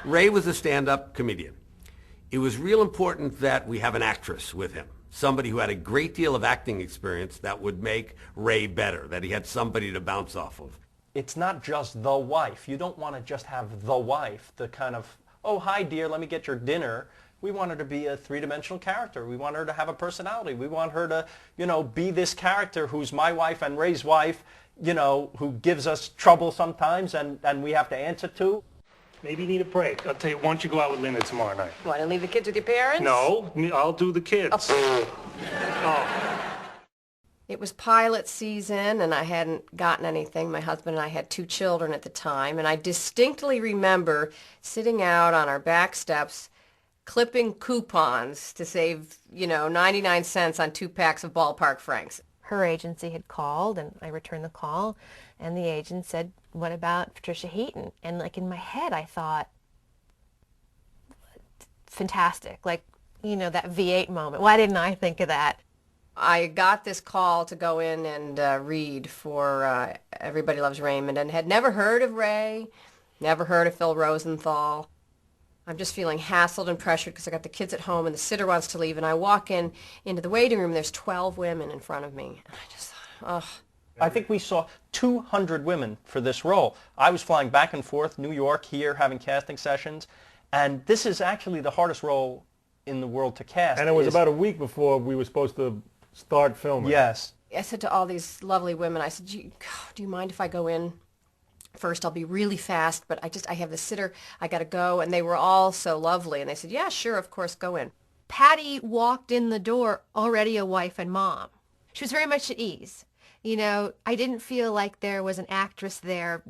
Ray was a stand-up comedian. It was real important that we have an actress with him, somebody who had a great deal of acting experience that would make Ray better, that he had somebody to bounce off of. It's not just the wife. You don't want to just have the wife, the kind of, oh, hi, dear, let me get your dinner. We want her to be a three-dimensional character. We want her to have a personality. We want her to, be this character who's my wife and Ray's wife, who gives us trouble sometimes and we have to answer to. Maybe you need a break. I'll tell you, why don't you go out with Linda tomorrow night? What, and leave the kids with your parents? No, I'll do the kids. Oh. It was pilot season, and I hadn't gotten anything. My husband and I had 2 children at the time, and I distinctly remember sitting out on our back steps clipping coupons to save, 99 cents on 2 packs of ballpark franks. Her agency had called, and I returned the call, and the agent said, what about Patricia Heaton? And in my head I thought, fantastic, that V8 moment. Why didn't I think of that? I got this call to go in and read for Everybody Loves Raymond, and had never heard of Ray, never heard of Phil Rosenthal. I'm just feeling hassled and pressured because I got the kids at home and the sitter wants to leave, and I walk into the waiting room and there's 12 women in front of me. And I just thought, oh. I think we saw 200 women for this role. I was flying back and forth, New York, here, having casting sessions, and this is actually the hardest role in the world to cast. And it was about a week before we were supposed to start filming. Yes. I said to all these lovely women, I said, do you mind if I go in first? I'll be really fast, but I have the sitter, I got to go. And they were all so lovely, and they said, yeah, sure, of course, go in. Patty walked in the door already a wife and mom. She was very much at ease. I didn't feel like there was an actress there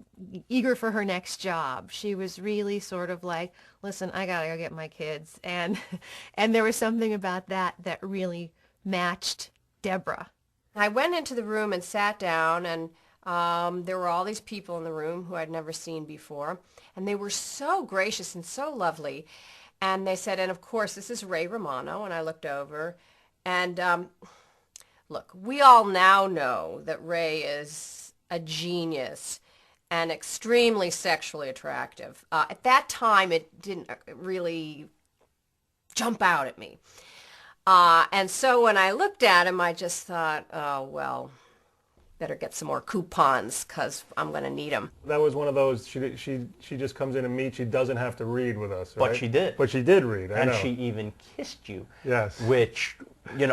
eager for her next job. She was really sort of like, listen, I got to go get my kids. And there was something about that really matched Debra. I went into the room and sat down, and there were all these people in the room who I'd never seen before, and they were so gracious and so lovely. And they said, and of course, this is Ray Romano, and I looked over, and look, we all now know that Ray is a genius and extremely sexually attractive. At that time, it didn't really jump out at me. And so when I looked at him, I just thought, oh, well, better get some more coupons because I'm going to need them. That was one of those, she just comes in and meets, she doesn't have to read with us, right? But she did. But she did read, I know. And she even kissed you. Yes. Which,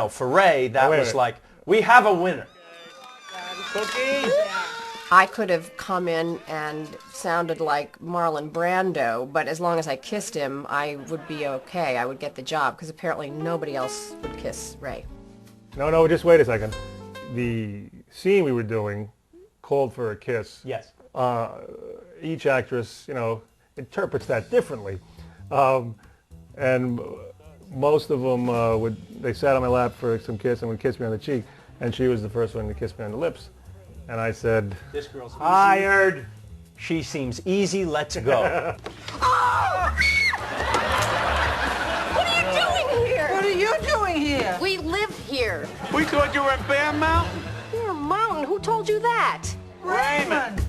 for Ray, that was like, we have a winner. Cookie? I could have come in and sounded like Marlon Brando, but as long as I kissed him, I would be okay. I would get the job, because apparently nobody else would kiss Ray. No, just wait a second. The scene we were doing called for a kiss. Yes. Each actress, interprets that differently. And most of them they sat on my lap for some kiss and would kiss me on the cheek, and she was the first one to kiss me on the lips. And I said, this girl's hired. She seems easy, let's go. Oh! What are you doing here? What are you doing here? We live here. We thought you were in Bear Mountain. Bear Mountain? Who told you that? Raymond!